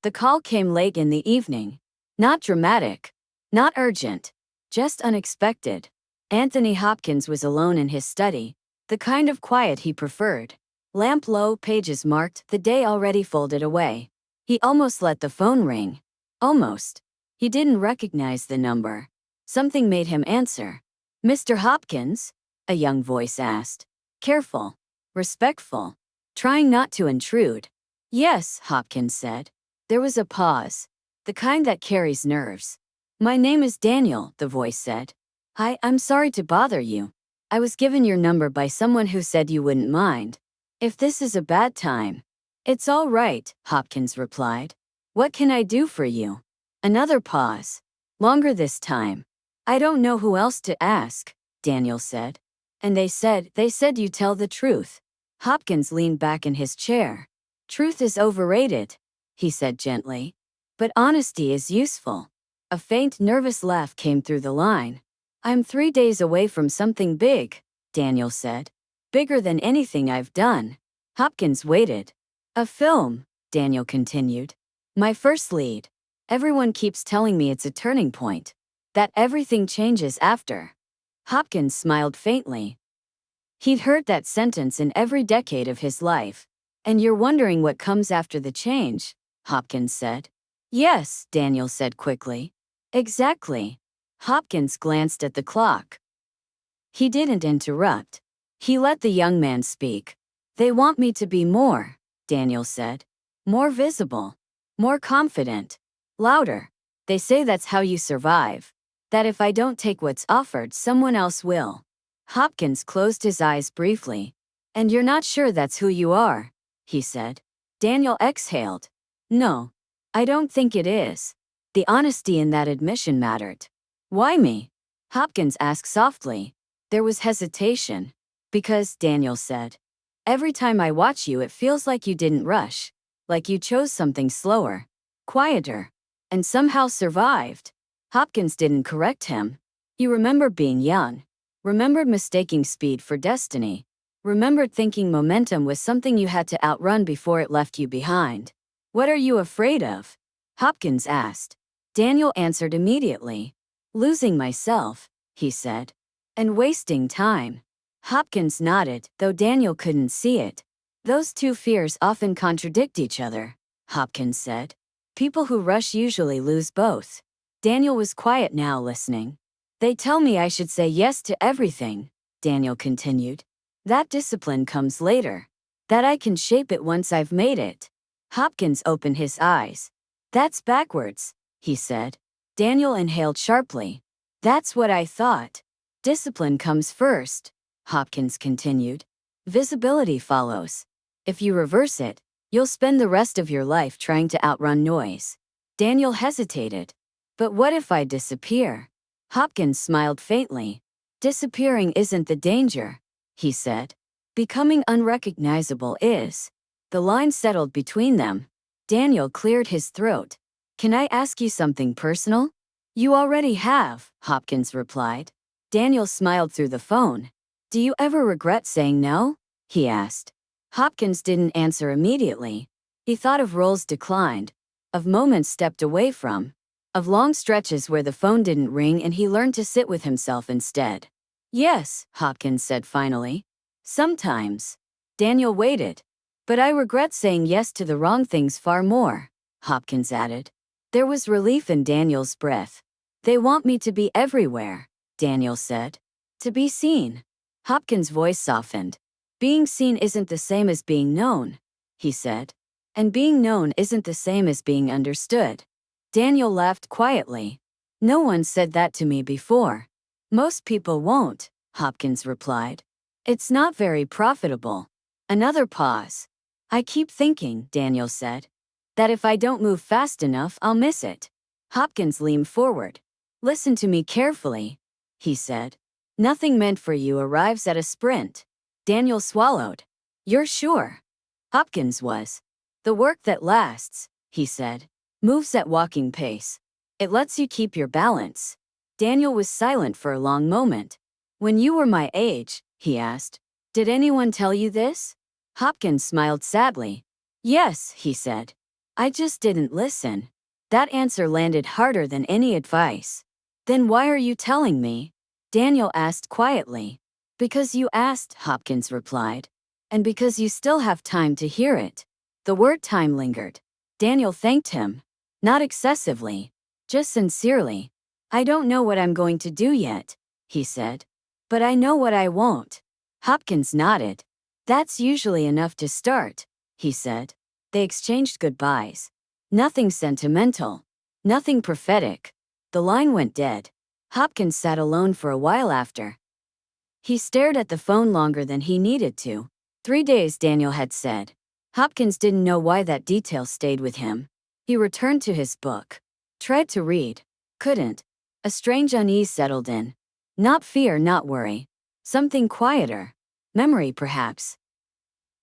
The call came late in the evening. Not dramatic. Not urgent. Just unexpected. Anthony Hopkins was alone in his study, the kind of quiet he preferred. Lamp low, pages marked, the day already folded away. He almost let the phone ring. Almost. He didn't recognize the number. Something made him answer. "Mr. Hopkins?" a young voice asked. Careful. Respectful. Trying not to intrude. "Yes," Hopkins said. There was a pause. The kind that carries nerves. "My name is Daniel," the voice said. "Hi, I'm sorry to bother you. I was given your number by someone who said you wouldn't mind. If this is a bad time." "It's all right," Hopkins replied. "What can I do for you?" Another pause. Longer this time. "I don't know who else to ask," Daniel said. "And they said you tell the truth." Hopkins leaned back in his chair. "Truth is overrated," he said gently. "But honesty is useful." A faint, nervous laugh came through the line. "I'm 3 days away from something big," Daniel said. "Bigger than anything I've done." Hopkins waited. "A film," Daniel continued. "My first lead. Everyone keeps telling me it's a turning point. That everything changes after." Hopkins smiled faintly. He'd heard that sentence in every decade of his life. "And you're wondering what comes after the change," Hopkins said. "Yes," Daniel said quickly. "Exactly." Hopkins glanced at the clock. He didn't interrupt. He let the young man speak. "They want me to be more," Daniel said. "More visible. More confident. Louder. They say that's how you survive. That if I don't take what's offered, someone else will." Hopkins closed his eyes briefly. "And you're not sure that's who you are," he said. Daniel exhaled. "No. I don't think it is." The honesty in that admission mattered. "Why me?" Hopkins asked softly. There was hesitation. "Because," Daniel said, "every time I watch you it feels like you didn't rush. Like you chose something slower. Quieter. And somehow survived." Hopkins didn't correct him. He remembered being young. Remembered mistaking speed for destiny. Remembered thinking momentum was something you had to outrun before it left you behind. "What are you afraid of?" Hopkins asked. Daniel answered immediately. "Losing myself," he said. "And wasting time." Hopkins nodded, though Daniel couldn't see it. "Those two fears often contradict each other," Hopkins said. "People who rush usually lose both." Daniel was quiet now, listening. "They tell me I should say yes to everything," Daniel continued. "That discipline comes later. That I can shape it once I've made it." Hopkins opened his eyes. "That's backwards," he said. Daniel inhaled sharply. "That's what I thought. Discipline comes first," Hopkins continued. "Visibility follows. If you reverse it, you'll spend the rest of your life trying to outrun noise." Daniel hesitated. "But what if I disappear?" Hopkins smiled faintly. "Disappearing isn't the danger," he said. "Becoming unrecognizable is." The line settled between them. Daniel cleared his throat. "Can I ask you something personal?" "You already have," Hopkins replied. Daniel smiled through the phone. "Do you ever regret saying no?" he asked. Hopkins didn't answer immediately. He thought of roles declined, of moments stepped away from, of long stretches where the phone didn't ring and he learned to sit with himself instead. "Yes," Hopkins said finally. "Sometimes." Daniel waited. "But I regret saying yes to the wrong things far more," Hopkins added. There was relief in Daniel's breath. "They want me to be everywhere," Daniel said. "To be seen." Hopkins' voice softened. "Being seen isn't the same as being known," he said. "And being known isn't the same as being understood." Daniel laughed quietly. "No one said that to me before." "Most people won't," Hopkins replied. "It's not very profitable." Another pause. "I keep thinking," Daniel said, "that if I don't move fast enough, I'll miss it." Hopkins leaned forward. "Listen to me carefully," he said. "Nothing meant for you arrives at a sprint." Daniel swallowed. "You're sure?" Hopkins was. "The work that lasts," he said, "moves at walking pace. It lets you keep your balance." Daniel was silent for a long moment. "When you were my age," he asked, "did anyone tell you this?" Hopkins smiled sadly. "Yes," he said. I just didn't listen. That answer landed harder than any advice. Then why are you telling me? Daniel asked quietly. Because you asked, Hopkins replied. And because you still have time to hear it. The word time lingered. Daniel thanked him. Not excessively. Just sincerely. I don't know what I'm going to do yet, he said. But I know what I won't. Hopkins nodded. That's usually enough to start, he said. They exchanged goodbyes. Nothing sentimental. Nothing prophetic. The line went dead. Hopkins sat alone for a while after. He stared at the phone longer than he needed to. 3 days, Daniel had said. Hopkins didn't know why that detail stayed with him. He returned to his book. Tried to read. Couldn't. A strange unease settled in. Not fear, not worry. Something quieter. Memory, perhaps.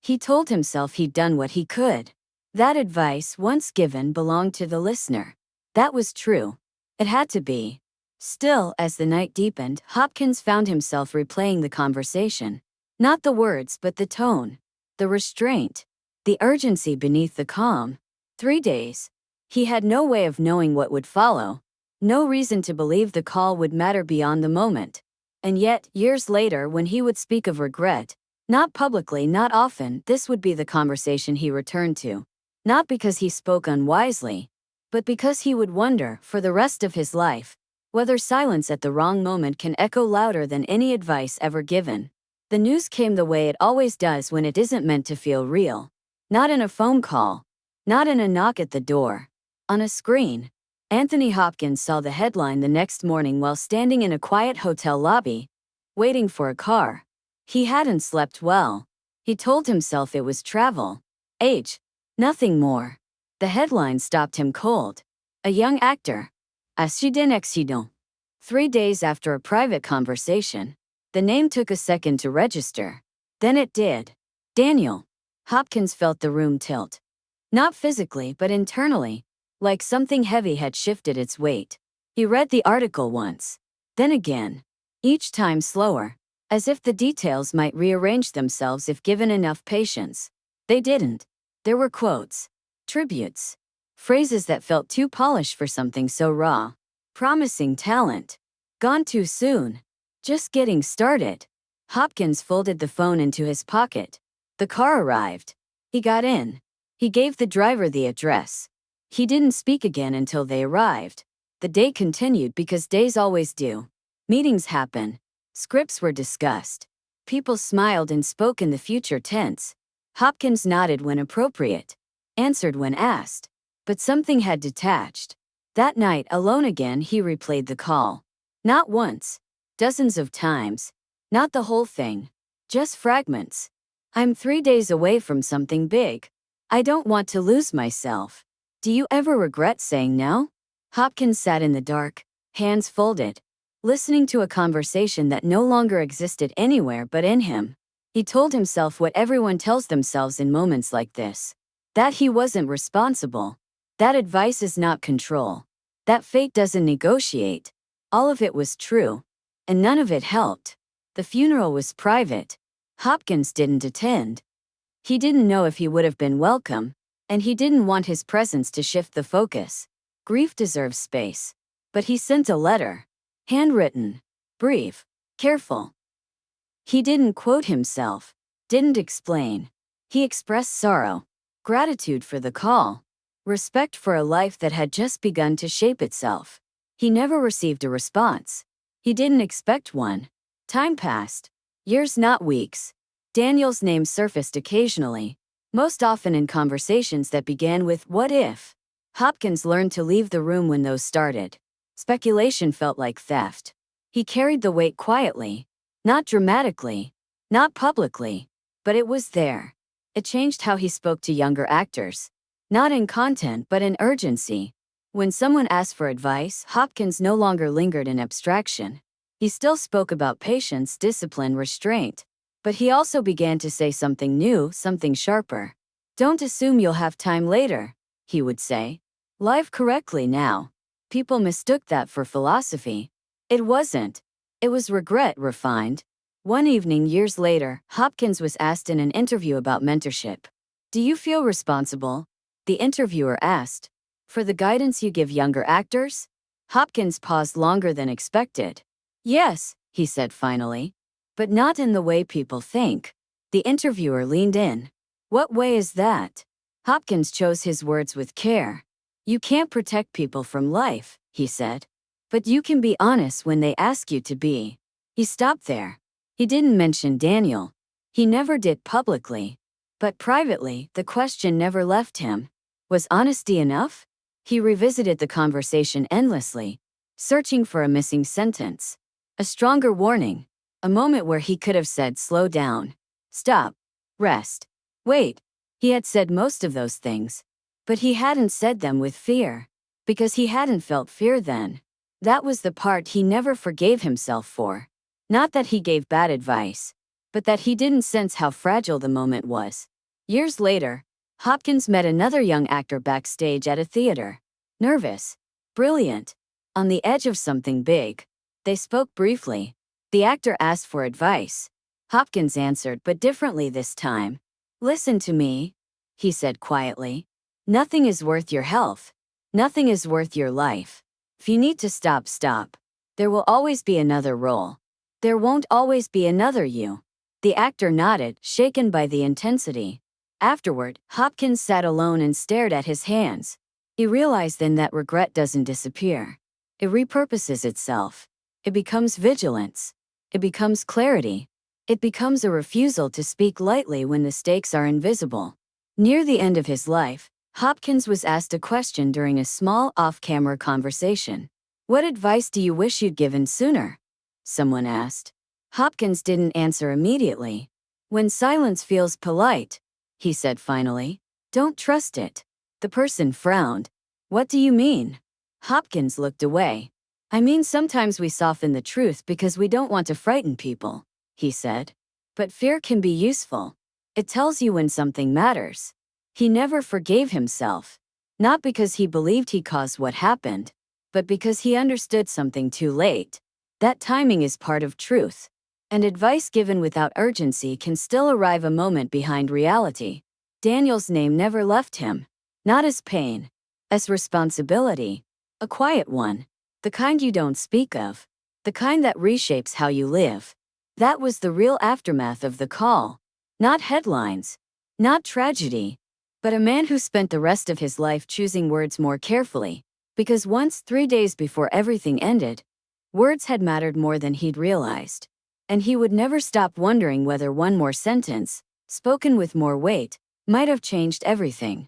He told himself he'd done what he could. That advice, once given, belonged to the listener. That was true. It had to be. Still, as the night deepened, Hopkins found himself replaying the conversation. Not the words, but the tone. The restraint. The urgency beneath the calm. 3 days. He had no way of knowing what would follow. No reason to believe the call would matter beyond the moment. And yet, years later, when he would speak of regret, not publicly, not often, this would be the conversation he returned to. Not because he spoke unwisely, but because he would wonder, for the rest of his life, whether silence at the wrong moment can echo louder than any advice ever given. The news came the way it always does when it isn't meant to feel real. Not in a phone call. Not in a knock at the door. On a screen. Anthony Hopkins saw the headline the next morning while standing in a quiet hotel lobby, waiting for a car. He hadn't slept well. He told himself it was travel. Age. Nothing more. The headline stopped him cold. A young actor. Accident. 3 days after a private conversation. The name took a second to register. Then it did. Daniel. Hopkins felt the room tilt. Not physically, but internally, like something heavy had shifted its weight. He read the article once. Then again. Each time slower. As if the details might rearrange themselves if given enough patience. They didn't. There were quotes. Tributes. Phrases that felt too polished for something so raw. Promising talent. Gone too soon. Just getting started. Hopkins folded the phone into his pocket. The car arrived. He got in. He gave the driver the address. He didn't speak again until they arrived. The day continued because days always do. Meetings happen. Scripts were discussed. People smiled and spoke in the future tense. Hopkins nodded when appropriate. Answered when asked. But something had detached. That night, alone again, he replayed the call. Not once. Dozens of times. Not the whole thing. Just fragments. I'm 3 days away from something big. I don't want to lose myself. Do you ever regret saying no? Hopkins sat in the dark, hands folded, listening to a conversation that no longer existed anywhere but in him. He told himself what everyone tells themselves in moments like this. That he wasn't responsible. That advice is not control. That fate doesn't negotiate. All of it was true. And none of it helped. The funeral was private. Hopkins didn't attend. He didn't know if he would have been welcome, and he didn't want his presence to shift the focus. Grief deserves space. But he sent a letter. Handwritten. Brief. Careful. He didn't quote himself. Didn't explain. He expressed sorrow. Gratitude for the call. Respect for a life that had just begun to shape itself. He never received a response. He didn't expect one. Time passed. Years, not weeks. Daniel's name surfaced occasionally, most often in conversations that began with "what if?" Hopkins learned to leave the room when those started. Speculation felt like theft. He carried the weight quietly. Not dramatically. Not publicly. But it was there. It changed how he spoke to younger actors. Not in content, but in urgency. When someone asked for advice, Hopkins no longer lingered in abstraction. He still spoke about patience, discipline, restraint. But he also began to say something new, something sharper. Don't assume you'll have time later, he would say. Live correctly now. People mistook that for philosophy. It wasn't. It was regret refined. One evening years later, Hopkins was asked in an interview about mentorship. Do you feel responsible? The interviewer asked. For the guidance you give younger actors? Hopkins paused longer than expected. Yes, he said finally. But not in the way people think. The interviewer leaned in. What way is that? Hopkins chose his words with care. You can't protect people from life, he said. But you can be honest when they ask you to be. He stopped there. He didn't mention Daniel. He never did publicly. But privately, the question never left him. Was honesty enough? He revisited the conversation endlessly, searching for a missing sentence. A stronger warning. A moment where he could have said, slow down. Stop. Rest. Wait. He had said most of those things. But he hadn't said them with fear. Because he hadn't felt fear then. That was the part he never forgave himself for. Not that he gave bad advice, but that he didn't sense how fragile the moment was. Years later, Hopkins met another young actor backstage at a theater. Nervous. Brilliant. On the edge of something big. They spoke briefly. The actor asked for advice. Hopkins answered, but differently this time. Listen to me, he said quietly. Nothing is worth your health. Nothing is worth your life. If you need to stop, stop. There will always be another role. There won't always be another you. The actor nodded, shaken by the intensity. Afterward, Hopkins sat alone and stared at his hands. He realized then that regret doesn't disappear. It repurposes itself. It becomes vigilance. It becomes clarity. It becomes a refusal to speak lightly when the stakes are invisible. Near the end of his life, Hopkins was asked a question during a small off-camera conversation. What advice do you wish you'd given sooner? Someone asked. Hopkins didn't answer immediately. When silence feels polite, he said finally, don't trust it. The person frowned. What do you mean? Hopkins looked away. I mean, sometimes we soften the truth because we don't want to frighten people, he said. But fear can be useful. It tells you when something matters. He never forgave himself. Not because he believed he caused what happened, but because he understood something too late. That timing is part of truth. And advice given without urgency can still arrive a moment behind reality. Daniel's name never left him. Not as pain. As responsibility. A quiet one. The kind you don't speak of. The kind that reshapes how you live. That was the real aftermath of the call. Not headlines. Not tragedy. But a man who spent the rest of his life choosing words more carefully. Because once, 3 days before everything ended, words had mattered more than he'd realized. And he would never stop wondering whether one more sentence, spoken with more weight, might have changed everything.